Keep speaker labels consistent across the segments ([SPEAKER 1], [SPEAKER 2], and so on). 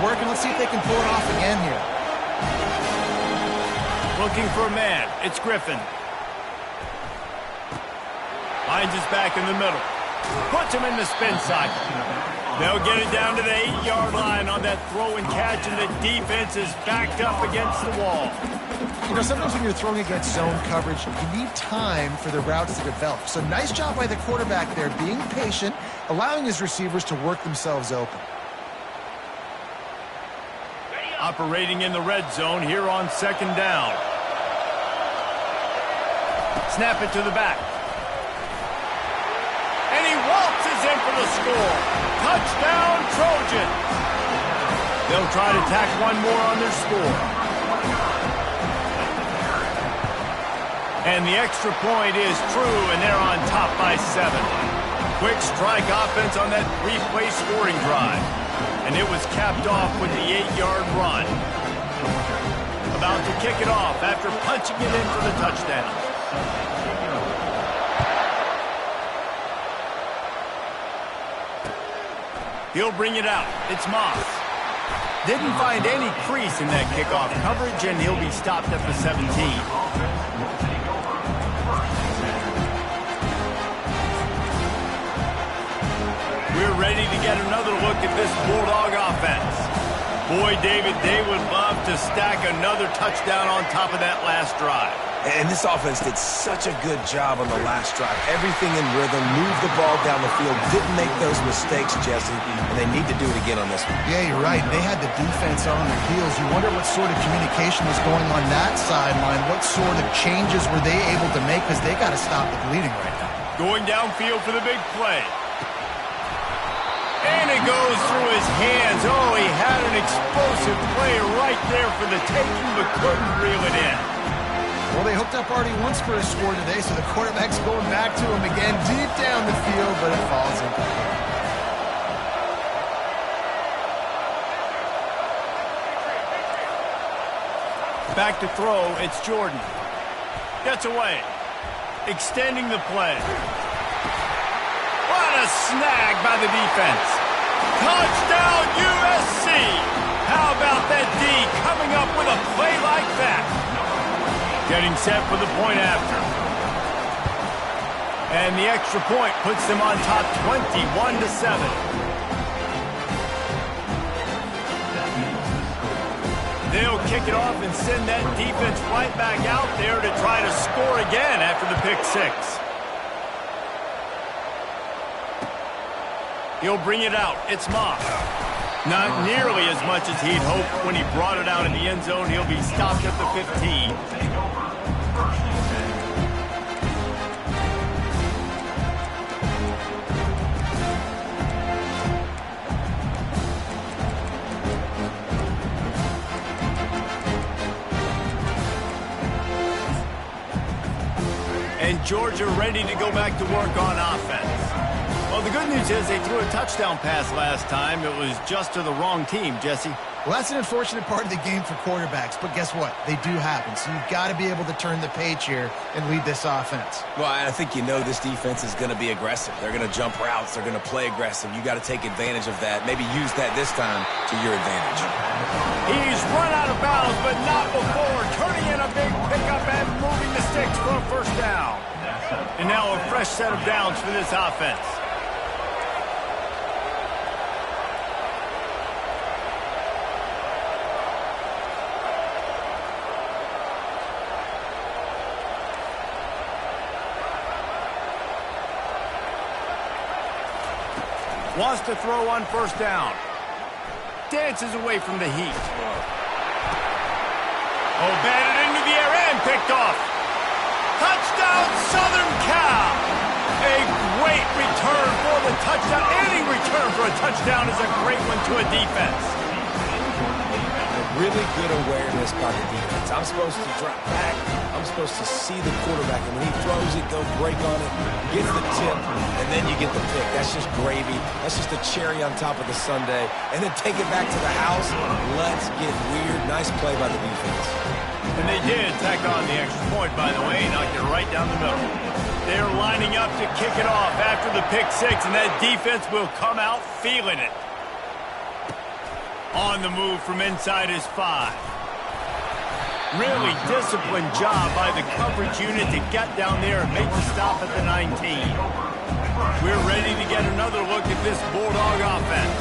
[SPEAKER 1] working. Let's see if they can pull it off again here.
[SPEAKER 2] Looking for a man. It's Griffin. Finds his back in the middle. Puts him in the spin cycle. They'll get it down to the 8-yard line on that throw and catch, and the defense is backed up against the wall.
[SPEAKER 1] You know, sometimes when you're throwing against zone coverage, you need time for the routes to develop. So nice job by the quarterback there, being patient, allowing his receivers to work themselves open.
[SPEAKER 2] Operating in the red zone here on 2nd down. Snap it to the back. And he waltzes in for the score. Touchdown, Trojans. They'll try to tack one more on their score. And the extra point is true, and they're on top by 7. Quick strike offense on that 3-play scoring drive. And it was capped off with the 8-yard run. About to kick it off after punching it in for the touchdown. He'll bring it out. It's Moss. Didn't find any crease in that kickoff coverage, and he'll be stopped at the 17. We're ready to get another look at this Bulldog offense. Boy, David, they would love to stack another touchdown on top of that last drive.
[SPEAKER 3] And this offense did such a good job on the last drive. Everything in rhythm, moved the ball down the field, didn't make those mistakes, Jesse, and they need to do it again on this one.
[SPEAKER 1] Yeah, you're right. They had the defense on their heels. You wonder what sort of communication was going on that sideline. What sort of changes were they able to make, because they got to stop the bleeding right now.
[SPEAKER 2] Going downfield for the big play. And it goes through his hands. Oh, he had an explosive play right there for the taking, but couldn't reel it in.
[SPEAKER 1] Well, they hooked up already once for a score today, so the quarterback's going back to him again deep down the field, but it falls incomplete.
[SPEAKER 2] Back to throw, it's Jordan. Gets away. Extending the play. What a snag by the defense. Touchdown, USC! How about that D coming up with a play like that? Getting set for the point after. And the extra point puts them on top 21-7. They'll kick it off and send that defense right back out there to try to score again after the pick 6. He'll bring it out. It's Moss. Not nearly as much as he'd hoped when he brought it out in the end zone. He'll be stopped at the 15. And Georgia ready to go back to work on offense. Well, the good news is they threw a touchdown pass last time. It was just to the wrong team, Jesse.
[SPEAKER 1] Well, that's an unfortunate part of the game for quarterbacks, but guess what? They do happen, so you've got to be able to turn the page here and lead this offense.
[SPEAKER 3] Well, I think you know this defense is going to be aggressive. They're going to jump routes. They're going to play aggressive. You got to take advantage of that. Maybe use that this time to your advantage.
[SPEAKER 2] He's run out of bounds, but not before. Turning in a big pickup and moving the sticks for a first down. And now a fresh set of downs for this offense. Wants to throw on first down. Dances away from the heat. Oh, batted into the air and picked off. Touchdown, Southern Cal. A great return for the touchdown. Any return for a touchdown is a great one to a defense.
[SPEAKER 3] Really good awareness by the defense. I'm supposed to drop back. I'm supposed to see the quarterback, and when he throws it, go break on it, gets the tip, and then you get the pick. That's just gravy. That's just a cherry on top of the sundae. And then take it back to the house. Let's get weird. Nice play by the defense.
[SPEAKER 2] And they did tack on the extra point, by the way, knocked it right down the middle. They're lining up to kick it off after the pick 6, and that defense will come out feeling it. On the move from inside his 5. Really disciplined job by the coverage unit to get down there and make the stop at the 19. We're ready to get another look at this Bulldog offense.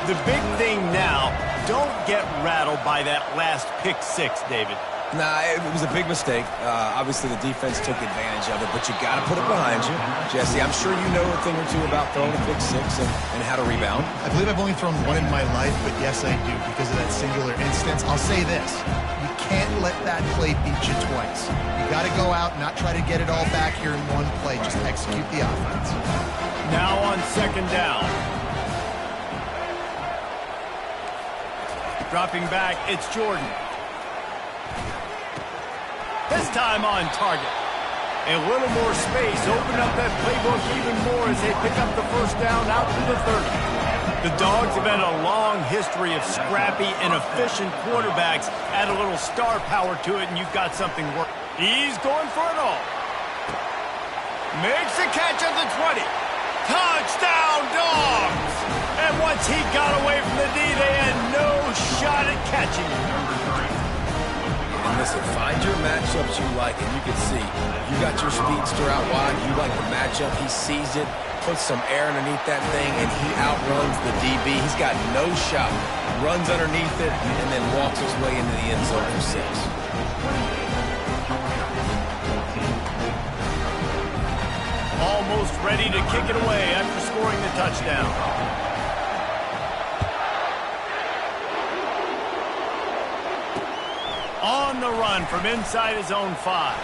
[SPEAKER 2] The big thing now, don't get rattled by that last pick 6, David.
[SPEAKER 3] Nah, it was a big mistake. Obviously, the defense took advantage of it, but you got to put it behind you. Jesse, I'm sure you know a thing or two about throwing a pick 6 and how to rebound.
[SPEAKER 1] I believe I've only thrown one in my life, but yes, I do, because of that singular instance. I'll say this. You can't let that play beat you twice. You got to go out and not try to get it all back here in one play. Just execute the offense.
[SPEAKER 2] Now on 2nd down. Dropping back, it's Jordan. This time on target. A little more space. Open up that playbook even more as they pick up the 1st down out to the 30. The Dogs have had a long history of scrappy and efficient quarterbacks. Add a little star power to it and you've got something working. He's going for it all. Makes the catch at the 20. Touchdown, Dogs! And once he got away from the D, they had no shot at catching him.
[SPEAKER 3] And listen, find your matchups you like, and you can see you got your speedster out wide. You like the matchup. He sees it, puts some air underneath that thing, and he outruns the DB. He's got no shot. Runs underneath it, and then walks his way into the end zone for 6.
[SPEAKER 2] Almost ready to kick it away after scoring the touchdown. On the run from inside his own 5.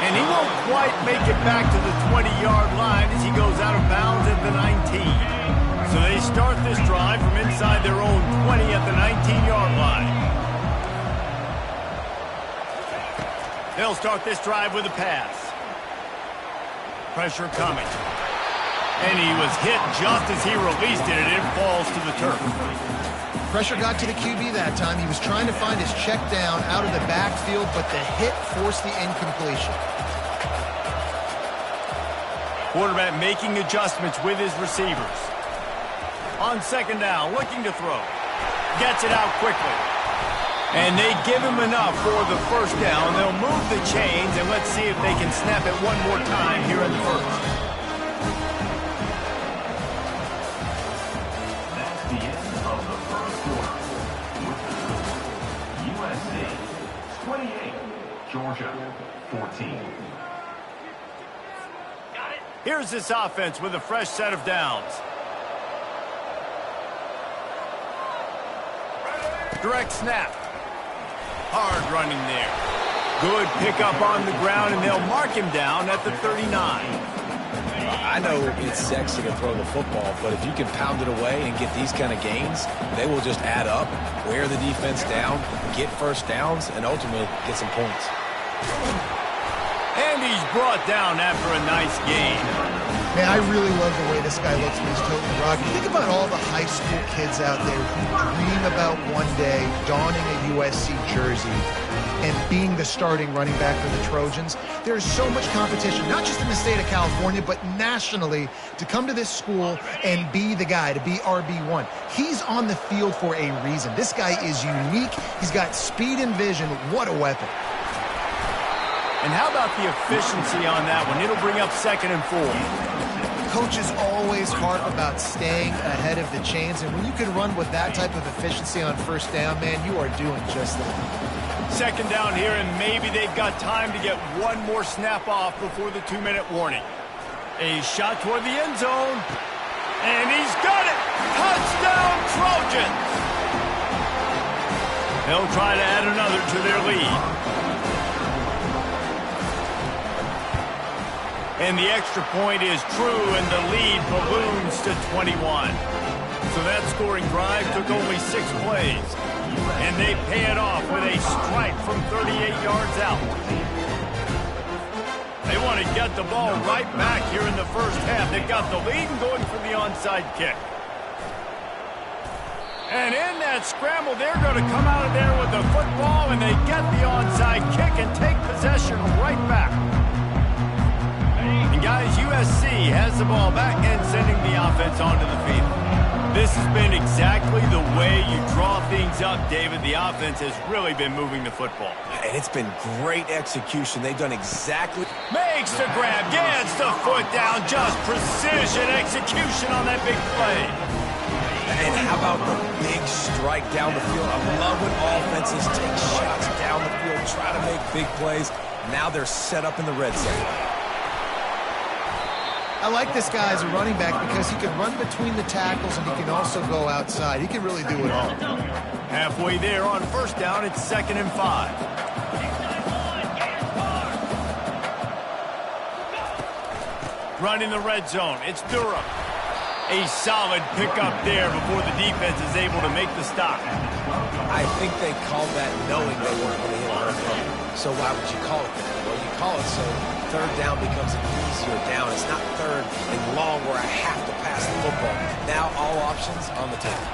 [SPEAKER 2] And he won't quite make it back to the 20-yard line as he goes out of bounds at the 19. So they start this drive from inside their own 20 at the 19-yard line. They'll start this drive with a pass. Pressure coming. And he was hit just as he released it, and it falls to the turf.
[SPEAKER 1] Pressure got to the QB that time. He was trying to find his check down out of the backfield, but the hit forced the incompletion.
[SPEAKER 2] Quarterback making adjustments with his receivers. On 2nd down, looking to throw. Gets it out quickly. And they give him enough for the 1st down. They'll move the chains, and let's see if they can snap it one more time here in the 1st.
[SPEAKER 4] That's the end of the 1st quarter. With the score, USC 28, Georgia 14.
[SPEAKER 2] Here's this offense with a fresh set of downs. Direct snap. Hard running there. Good pickup on the ground, and they'll mark him down at the 39.
[SPEAKER 3] I know it's sexy to throw the football, but if you can pound it away and get these kind of gains, they will just add up, wear the defense down, get 1st downs, and ultimately get some points.
[SPEAKER 2] And he's brought down after a nice game.
[SPEAKER 1] Man, I really love the way this guy looks when he's toting the rock. You think about all the high school kids out there who dream about one day donning a USC jersey and being the starting running back for the Trojans. There's so much competition, not just in the state of California, but nationally, to come to this school and be the guy, to be RB1. He's on the field for a reason. This guy is unique. He's got speed and vision. What a weapon.
[SPEAKER 2] And how about the efficiency on that one? It'll bring up 2nd and 4.
[SPEAKER 1] Coaches always harp about staying ahead of the chains, and when you can run with that type of efficiency on 1st down, man, you are doing just that.
[SPEAKER 2] 2nd down here, and maybe they've got time to get one more snap off before the 2-minute warning. A shot toward the end zone, and he's got it! Touchdown, Trojans! They'll try to add another to their lead. And the extra point is true, and the lead balloons to 21. So that scoring drive took only 6 plays. And they pay it off with a strike from 38 yards out. They want to get the ball right back here in the 1st half. They've got the lead and going for the onside kick. And in that scramble, they're going to come out of there with the football, and they get the onside kick and take possession right back. And guys, USC has the ball back and sending the offense onto the field. This has been exactly the way you draw things up, David. The offense has really been moving the football.
[SPEAKER 3] And it's been great execution. They've done exactly...
[SPEAKER 2] Makes the grab, gets the foot down, just precision execution on that big play.
[SPEAKER 3] And how about the big strike down the field? I love when offenses take shots down the field, try to make big plays. Now they're set up in the red zone.
[SPEAKER 1] I like this guy as a running back because he can run between the tackles and he can also go outside. He can really do it all.
[SPEAKER 2] Halfway there on first down, it's 2nd and 5. Running the red zone, it's Durham. A solid pickup there before the defense is able to make the stop.
[SPEAKER 3] I think they called that knowing they weren't going to hit a home run. So why would you call it that? Well, you call it so third down becomes an easier down. It's not third and long where I have to pass the football. Now all options on the table.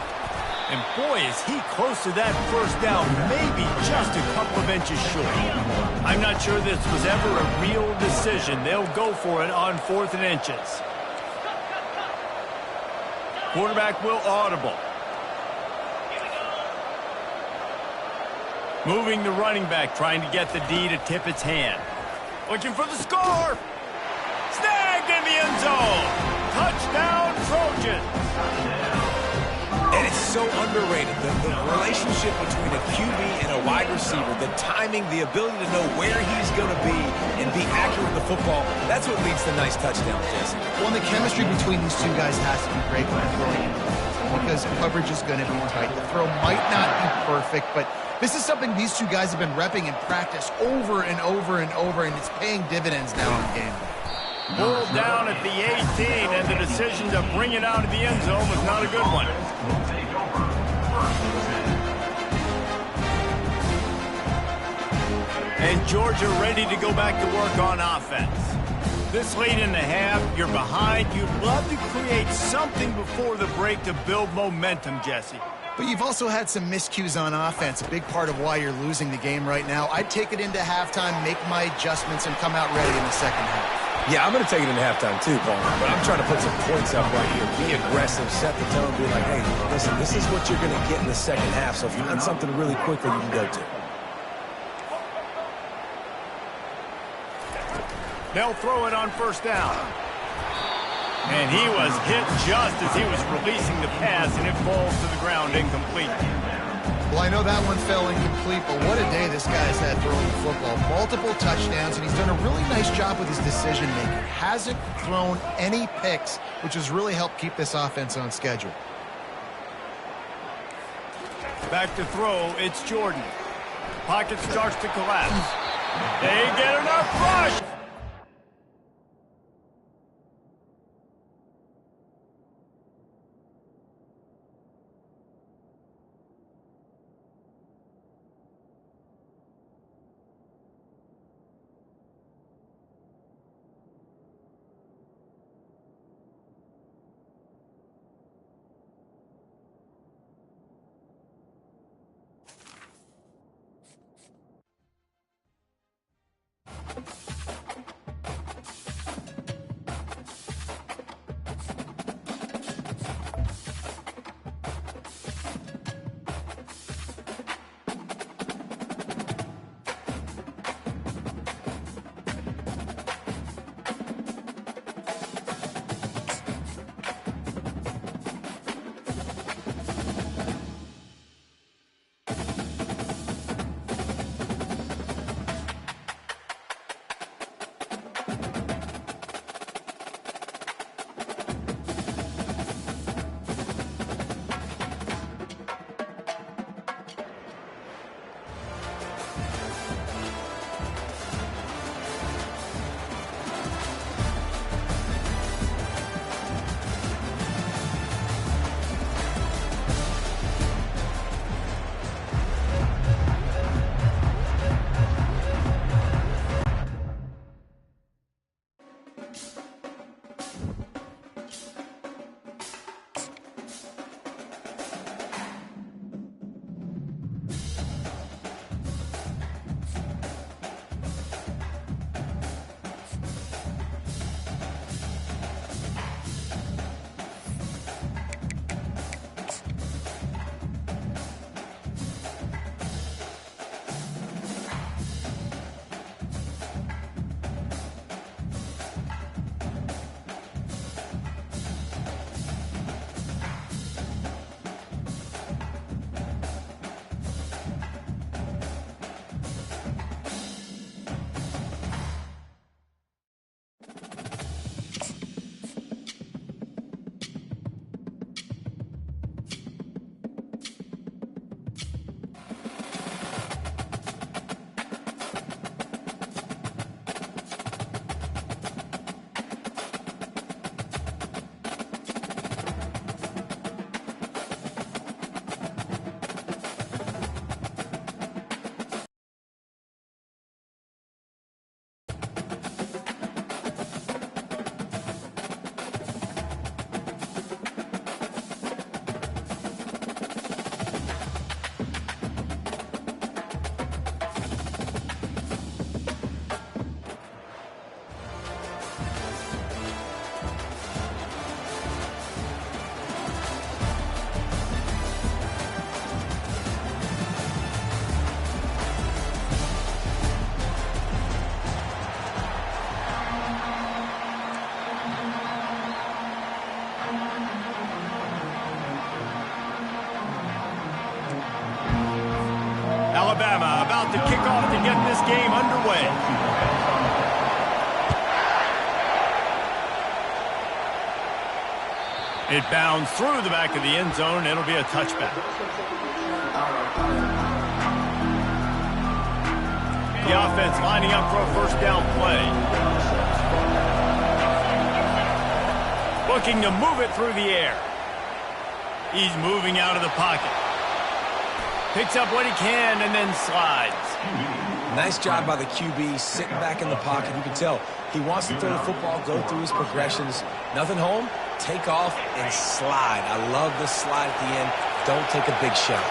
[SPEAKER 2] And boy, is he close to that first down, maybe just a couple of inches short. I'm not sure this was ever a real decision. They'll go for it on 4th and inches. Quarterback will audible. Moving the running back, trying to get the D to tip its hand. Looking for the score. Snagged in the end zone. Touchdown, Trojans.
[SPEAKER 3] And it's so underrated, the relationship between a QB and a wide receiver, the timing, the ability to know where he's going to be and be accurate with the football, that's what leads to nice touchdowns, Jesse.
[SPEAKER 1] Well, the chemistry between these two guys has to be great when they're throwing because coverage is going to be tight. The throw might not be perfect, but this is something these two guys have been repping in practice over and over and over, and it's paying dividends now in the game.
[SPEAKER 2] Pulled down at the 18, and the decision to bring it out of the end zone was not a good one. And Georgia ready to go back to work on offense. This late in the half, you're behind. You'd love to create something before the break to build momentum, Jesse.
[SPEAKER 1] But you've also had some miscues on offense, a big part of why you're losing the game right now. I'd take it into halftime, make my adjustments, and come out ready in the second half.
[SPEAKER 3] Yeah, I'm going to take it into halftime too, Paul. But I'm trying to put some points up right here. Be aggressive, set the tone, be like, hey, listen, this is what you're going to get in the second half. So find something really quickly you can go to.
[SPEAKER 2] They'll throw it on first down. And he was hit just as he was releasing the pass, and it falls to the ground incomplete.
[SPEAKER 1] Well, I know that one fell incomplete, but what a day this guy's had throwing the football. Multiple touchdowns, and he's done a really nice job with his decision-making. Hasn't thrown any picks, which has really helped keep this offense on schedule.
[SPEAKER 2] Back to throw, it's Jordan. Pocket starts to collapse. They get enough rush. about to kick off to get this game underway. It bounds through the back of the end zone. It'll be a touchback. The offense lining up for a first down play. Looking to move it through the air. He's moving out of the pocket. Picks up what he can and then slides.
[SPEAKER 3] Nice job by the QB, sitting back in the pocket. You can tell he wants to throw the football, go through his progressions. Nothing home, take off and slide. I love the slide at the end. Don't take a big shot.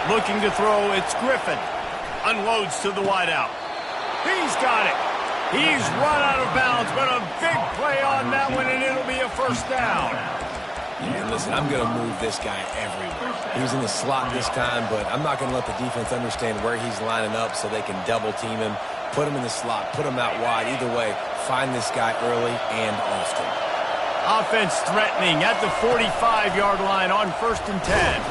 [SPEAKER 2] Looking to throw, it's Griffin. Unloads to the wideout. He's got it. He's run out of bounds, but a big play on that one, and it'll be a first down.
[SPEAKER 3] Yeah, listen, I'm going to move this guy everywhere. He was in the slot this time, but I'm not going to let the defense understand where he's lining up so they can double team him, put him in the slot, put him out wide. Either way, find this guy early and often.
[SPEAKER 2] Offense threatening at the 45-yard line on 1st and 10.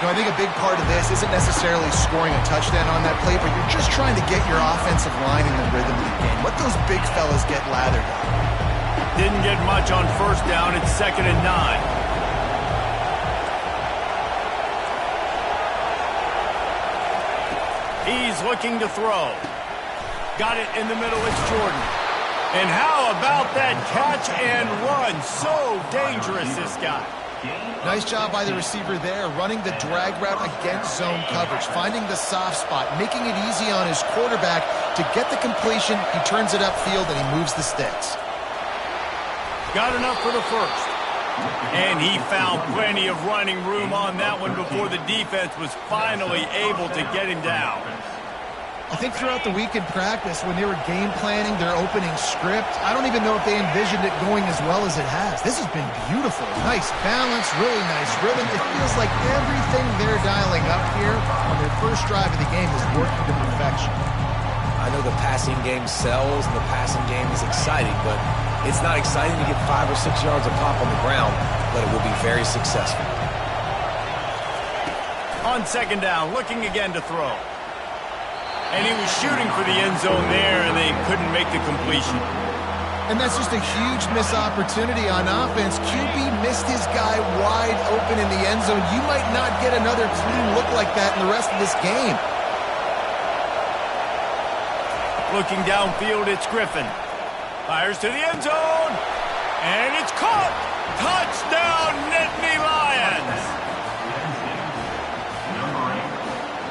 [SPEAKER 1] I think a big part of this isn't necessarily scoring a touchdown on that play, but you're just trying to get your offensive line in the rhythm of the game. Let those big fellas get lathered up.
[SPEAKER 2] Didn't get much on first down. It's 2nd and 9. He's looking to throw. Got it in the middle. It's Jordan. And how about that catch and run? So dangerous, this guy.
[SPEAKER 1] Nice job by the receiver there, running the drag route against zone coverage, finding the soft spot, making it easy on his quarterback to get the completion. He turns it upfield and he moves the sticks.
[SPEAKER 2] Got enough for the first. And he found plenty of running room on that one before the defense was finally able to get him down.
[SPEAKER 1] I think throughout the week in practice, when they were game planning their opening script, I don't even know if they envisioned it going as well as it has. This has been beautiful. Nice balance, really nice rhythm. It feels like everything they're dialing up here on their first drive of the game is working to perfection.
[SPEAKER 3] I know the passing game sells and the passing game is exciting, but it's not exciting to get 5 or 6 yards of pop on the ground, but it will be very successful.
[SPEAKER 2] On 2nd down, looking again to throw. And he was shooting for the end zone there, and they couldn't make the completion.
[SPEAKER 1] And that's just a huge missed opportunity on offense. QB missed his guy wide open in the end zone. You might not get another clean look like that in the rest of this game.
[SPEAKER 2] Looking downfield, it's Griffin. Fires to the end zone. And it's caught. Touchdown, Nittany Lions.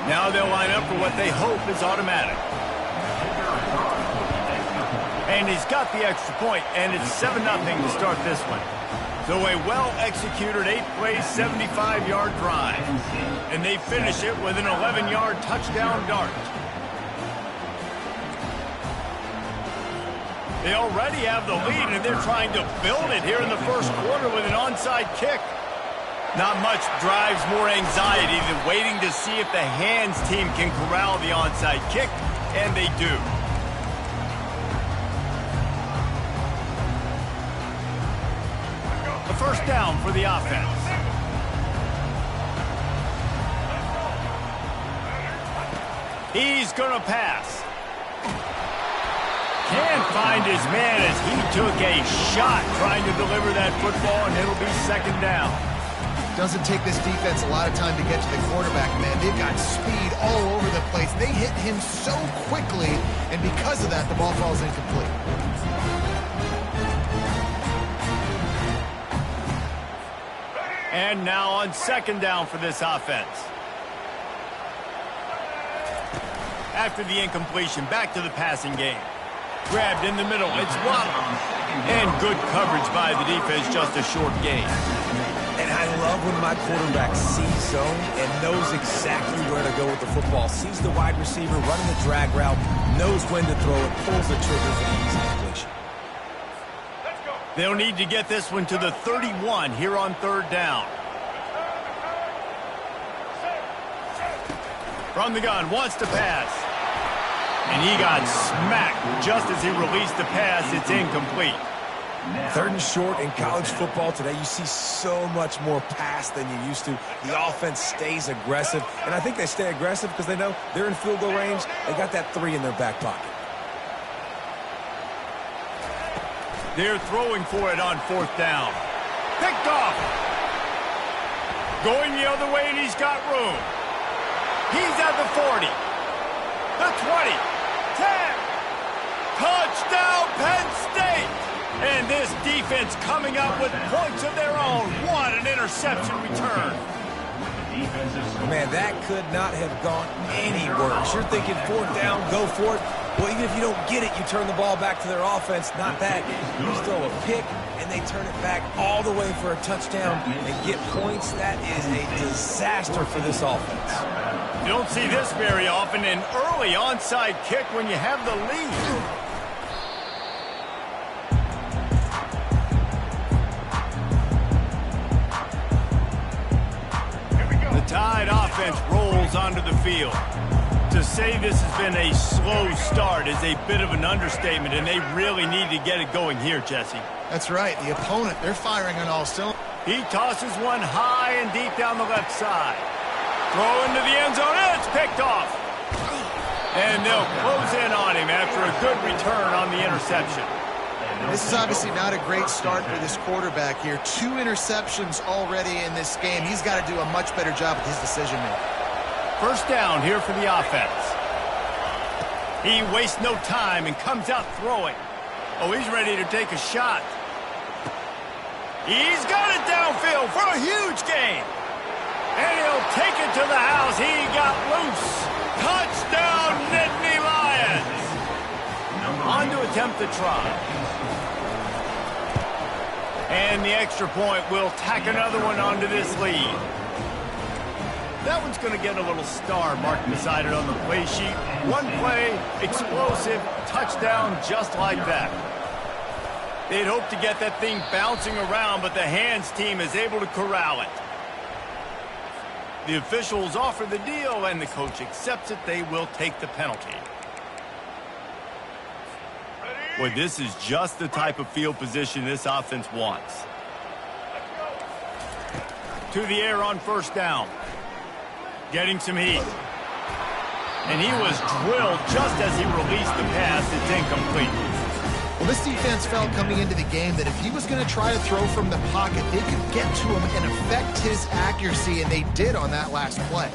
[SPEAKER 2] Now they'll line up for what they hope is automatic. And he's got the extra point, and it's 7-0 to start this one. So a well-executed 8-play, 75-yard drive. And they finish it with an 11-yard touchdown dart. They already have the lead, and they're trying to build it here in the first quarter with an onside kick. Not much drives more anxiety than waiting to see if the hands team can corral the onside kick, and they do. A first down for the offense. He's going to pass. Can't find his man as he took a shot trying to deliver that football, and it'll be 2nd down.
[SPEAKER 1] Doesn't take this defense a lot of time to get to the quarterback, man. They've got speed all over the place. They hit him so quickly, and because of that, the ball falls incomplete.
[SPEAKER 2] And now on 2nd down for this offense. After the incompletion, back to the passing game. Grabbed in the middle, it's Waddle. And good coverage by the defense, just a short gain.
[SPEAKER 3] And I love when my quarterback sees zone and knows exactly where to go with the football. Sees the wide receiver running the drag route, knows when to throw it, pulls the trigger for the easy completion.
[SPEAKER 2] They'll need to get this one to the 31 here on 3rd down. From the gun, wants to pass. And he got smacked just as he released the pass. It's incomplete.
[SPEAKER 3] 3rd and short in college football today, you see so much more pass than you used to. The offense stays aggressive, and I think they stay aggressive because they know they're in field goal range. They got that 3 in their back pocket.
[SPEAKER 2] They're throwing for it on 4th down. Picked off. Going the other way, and he's got room. He's at the 40. The 20. 10. Touchdown, Penn State. And this defense coming up with points of their own. What an interception return.
[SPEAKER 3] Man, that could not have gone any worse. You're thinking 4th down, go for it. Well, even if you don't get it, you turn the ball back to their offense. Not that. You just throw a pick, and they turn it back all the way for a touchdown and get points. That is a disaster for this offense.
[SPEAKER 2] You don't see this very often, an early onside kick when you have the lead. Tide offense rolls onto the field. To say this has been a slow start is a bit of an understatement, and they really need to get it going here, Jesse.
[SPEAKER 1] That's right. The opponent, they're firing on all cylinders.
[SPEAKER 2] He tosses one high and deep down the left side. Throw into the end zone, and it's picked off. And they'll close in on him after a good return on the interception.
[SPEAKER 1] This is obviously not a great start for this quarterback here. 2 interceptions already in this game. He's got to do a much better job with his decision-making.
[SPEAKER 2] 1st down here for the offense. He wastes no time and comes out throwing. Oh, he's ready to take a shot. He's got it downfield for a huge gain. And he'll take it to the house. He got loose. Touchdown, Nittany Lions. On to attempt the try. And the extra point will tack another one onto this lead. That one's going to get a little star marked beside it on the play sheet. One play, explosive, touchdown just like that. They'd hope to get that thing bouncing around, but the hands team is able to corral it. The officials offer the deal, and the coach accepts it. They will take the penalty. Boy, this is just the type of field position this offense wants. To the air on 1st down. Getting some heat. And he was drilled just as he released the pass. It's incomplete.
[SPEAKER 1] Well, this defense felt coming into the game that if he was going to try to throw from the pocket, they could get to him and affect his accuracy, and they did on that last play.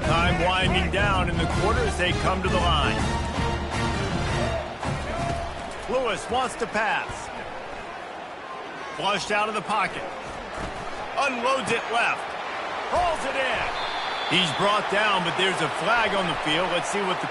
[SPEAKER 2] Time winding down in the quarter as they come to the line. Lewis wants to pass. Flushed out of the pocket. Unloads it left. Hauls it in. He's brought down, but there's a flag on the field. Let's see what the...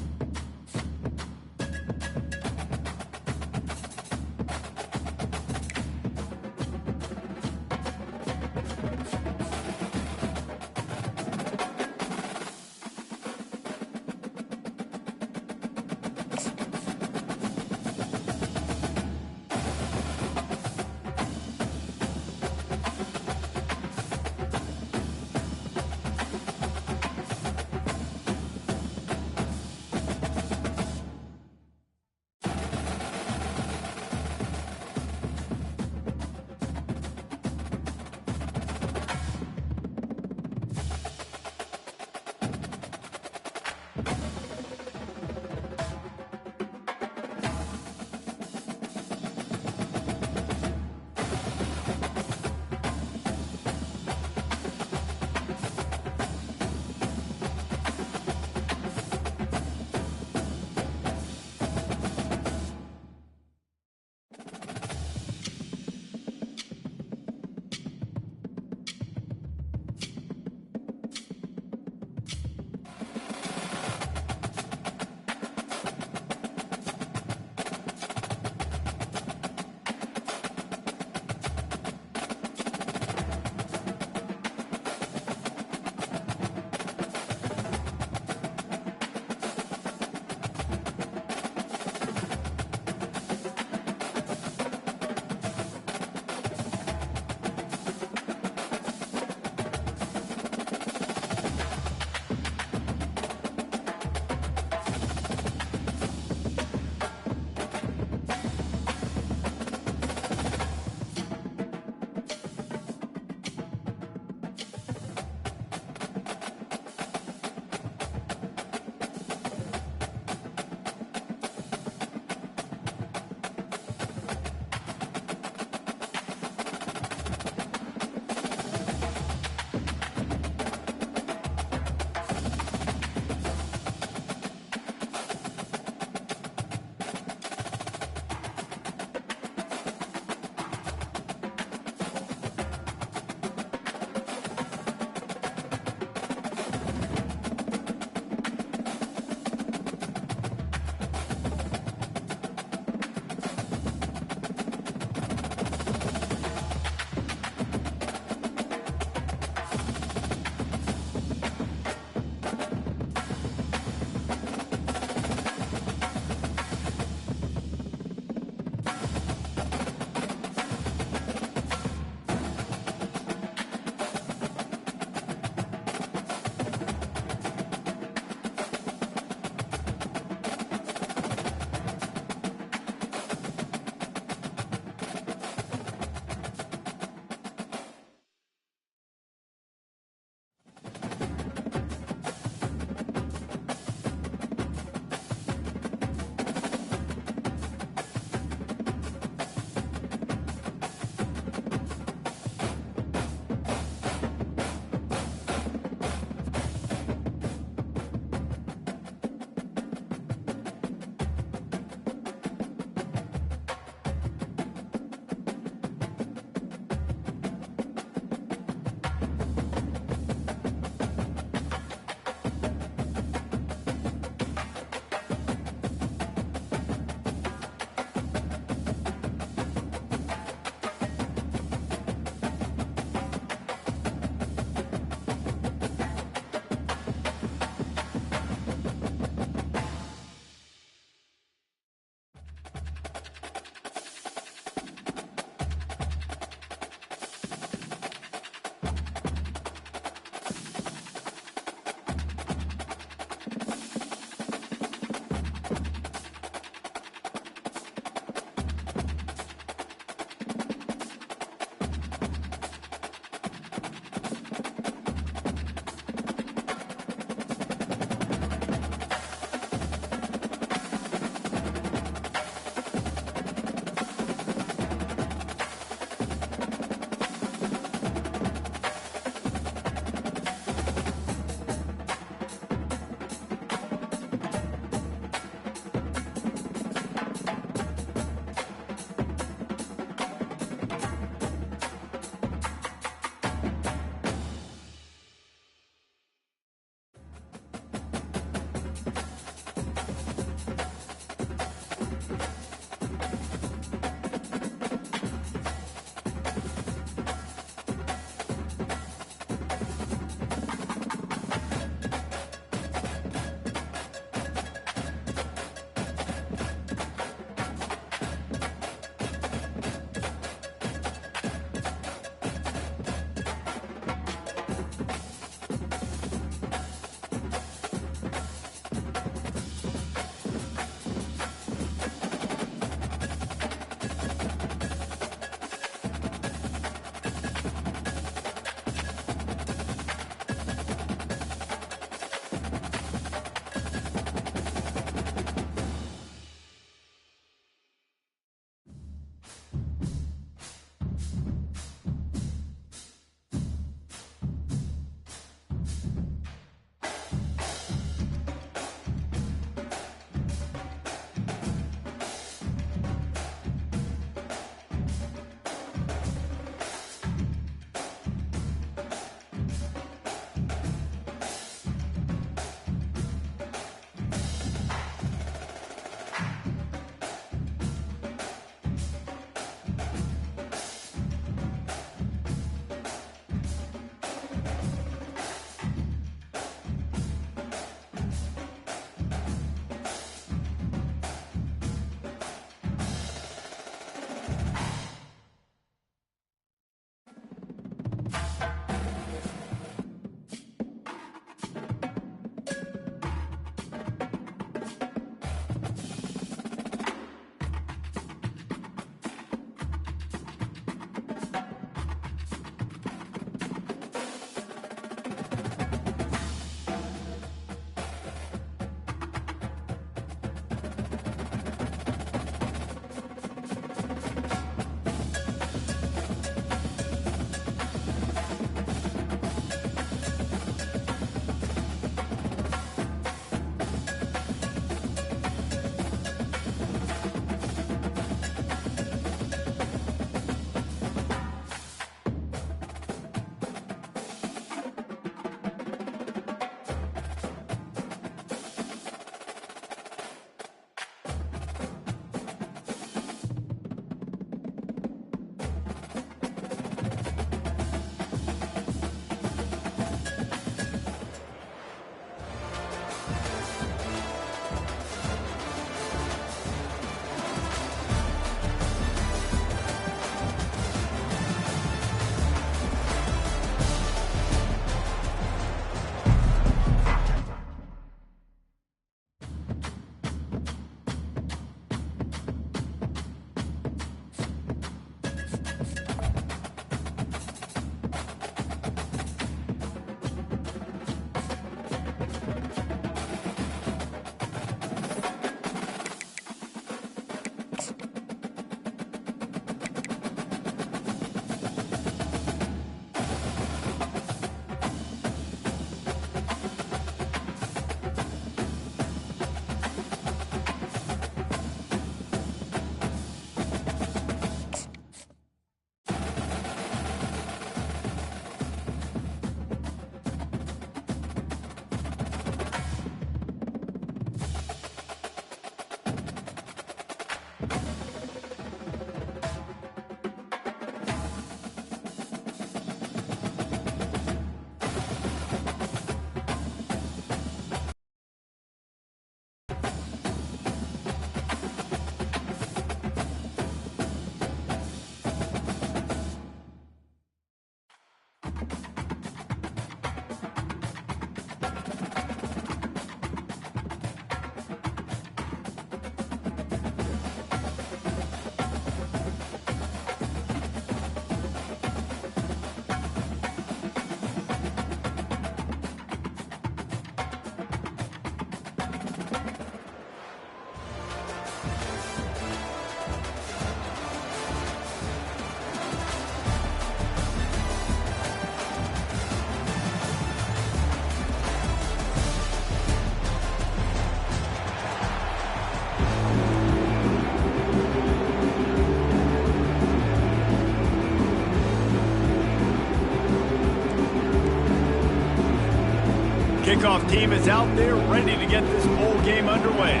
[SPEAKER 2] Kickoff team is out there ready to get this bowl game underway.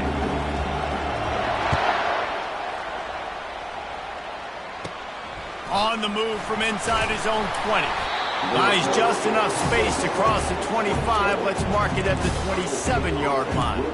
[SPEAKER 2] On the move from inside his own 20. Buys just enough space to cross the 25. Let's mark it at the 27-yard line.